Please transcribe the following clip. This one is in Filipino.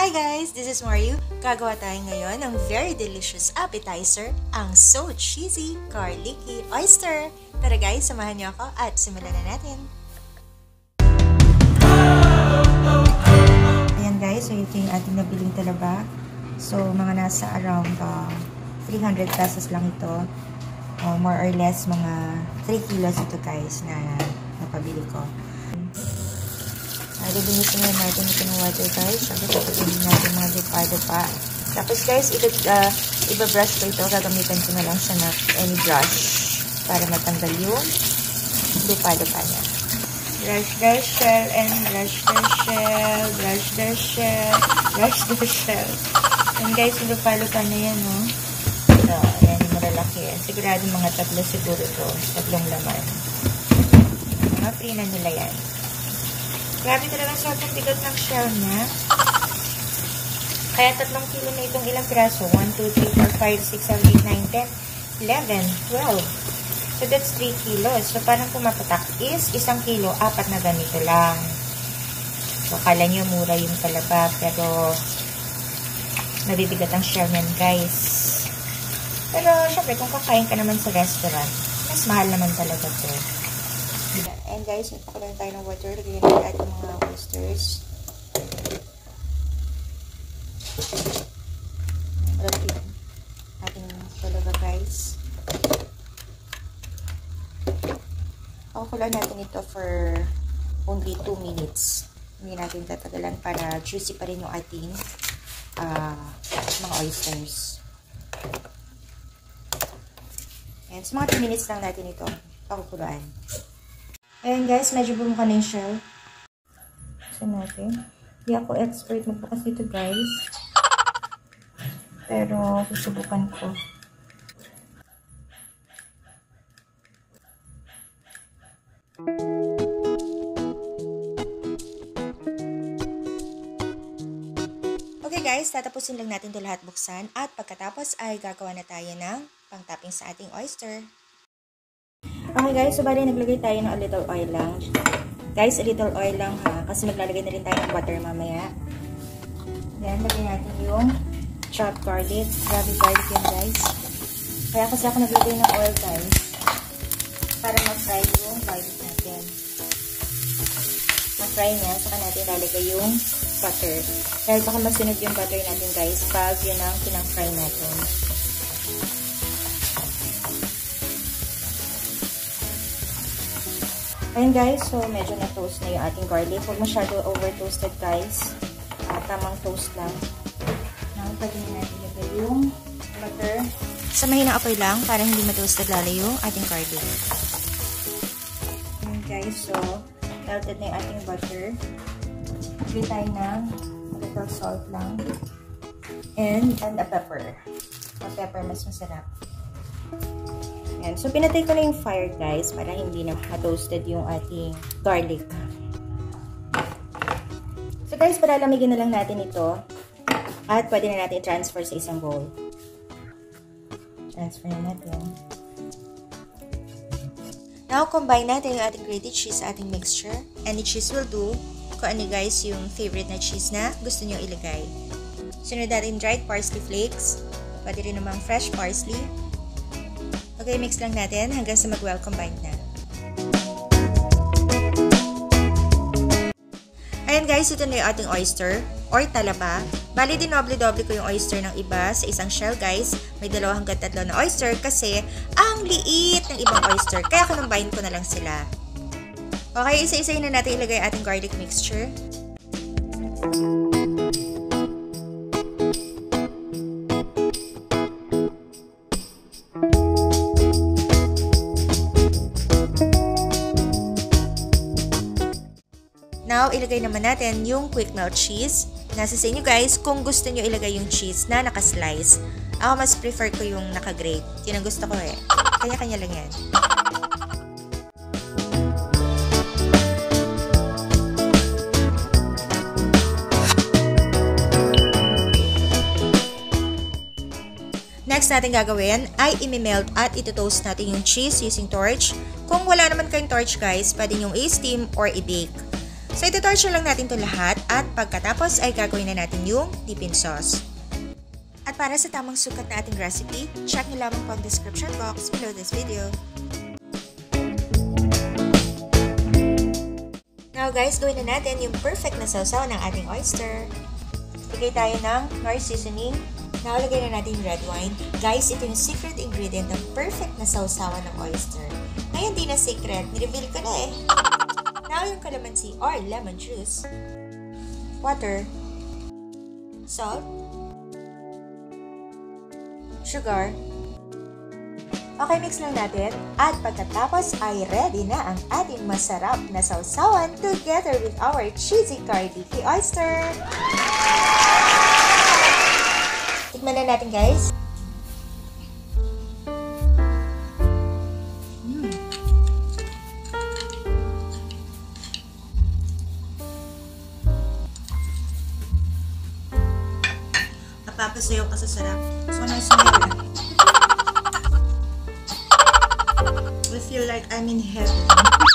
Hi guys! This is Mario. Gagawa tayo ngayon ng very delicious appetizer, ang so cheesy garlicky oyster. Tara guys, samahan niyo ako at simulan na natin. Ayan guys, so ito yung ating nabiling talaba. So mga nasa around 300 pesos lang ito. More or less mga 3 kilos ito guys na napabili ko. Lilinisin na natin ito ng water guys. Sabi ko hindi natin mga dipa-dipa. Tapos guys, iba-brush ko ito. Gagamitan ko na lang siya na any brush para matanggal yung dipa-dipa niya. Brush the shell and brush the shell. Brush the shell. Brush the shell. And guys, yung dipa-dipa na yan, no? So, ayan yung malalaki. Sigurado mga 3 siguro ito. 3 laman. Mga free na nila yan. Grabe talaga sobrang bigat ng shell niya. Kaya 3 kilo na itong ilang piraso. 1, 2, 3, 4, 5, 6, 7, 8, 9, 10, 11, 12. So that's 3 kilos. So parang pumapatak is 1 kilo, 4 na ganito lang. So kala nyo mura yung talaba. Pero nabibigat ang shell niyan guys. Pero syempre kung kakain ka naman sa restaurant, mas mahal naman talaga to. And guys, nagpakulan tayo ng water. Lagyan natin ating mga oysters. Lagyan ating talaga guys. Pakukulan natin ito for only 2 minutes. Hindi natin tatagalan para juicy pa rin yung ating mga oysters. And sa mga 2 minutes lang natin ito pakukuluan. Ayan guys, medyo bumuka na yung shell. Kasi natin. Hindi ako expert magbukas dito guys. Pero susubukan ko. Okay guys, tatapusin lang natin ito lahat buksan. At pagkatapos ay gagawa na tayo ng pang-topping sa ating oyster. Okay guys, so bali naglagay tayo ng a little oil lang. Guys, a little oil lang ha. Kasi maglalagay na rin tayo ng butter mamaya. Then, lagay natin yung chopped garlic. Grabe garlic yan guys. Kaya kasi ako naglagay ng oil guys. Para ma-fry yung garlic natin. Ma-fry niya, saka natin lalagay yung butter. Dahil baka masunog yung butter natin guys pag yun ang pinang-fry natin. Ayan guys, so medyo na-toast na yung ating garlic. Huwag masyado over-toasted guys. Tamang toast lang. Now, pwede natin ilagay yung butter. Sa mahinang apoy lang para hindi ma-toasted lalo yung ating garlic. Ayan guys, so melted na yung ating butter. Lagay tayo ng a little salt lang. And a pepper. A pepper mas masarap. Ayan. So, pinatay ko na yung fire guys para hindi na ma-toasted yung ating garlic. So guys, palalamigin na lang natin ito at pwede na natin i-transfer sa isang bowl. Transfer na natin. Now, combine natin yung ating grated cheese sa ating mixture. Any cheese will do. Kung ano guys yung favorite na cheese na gusto nyo ilagay. Sunod natin dried parsley flakes. Pwede rin namang fresh parsley. Okay, mix lang natin hanggang sa mag-well combined na. Ayan guys, ito na yung ating oyster or talaba. Bali, dinoble-doble ko yung oyster ng iba sa isang shell guys. May 2 hanggang 3 na oyster kasi ang liit ng ibang oyster. Kaya kinumbahin ko na lang sila. Okay, isa-isahin na natin ilagay ating garlic mixture. Now, ilagay naman natin yung quick melt cheese. Nasa sa inyo guys kung gusto nyo ilagay yung cheese na naka-slice. Ako mas prefer ko yung naka-grate. Yun ang gusto ko eh. Kanya-kanya lang yan. Next natin gagawin ay imi-melt at ito-toast natin yung cheese using torch. Kung wala naman kayong torch guys, pwede nyong i-steam or i-bake. So, ito-torture lang natin ito lahat at pagkatapos ay gagawin na natin yung dipping sauce. At para sa tamang sukat na ating recipe, check nyo lamang po ang description box below this video. Now guys, gawin na natin yung perfect na sausaw ng ating oyster. Lagay tayo ng nor seasoning. Now, lagay na natin yung red wine. Guys, ito yung secret ingredient ng perfect na sausawan ng oyster. Ngayon, di na secret. Nireveal ko na eh. Now, yung calamansi or lemon juice. Water. Salt. Sugar. Okay, mix lang natin. At pagkatapos ay ready na ang ating masarap na sausawan together with our cheesy garlicky oyster. Tikman na natin, guys. Napapasayaw ka sa sarap. So, nice smell. I feel like I'm in heaven.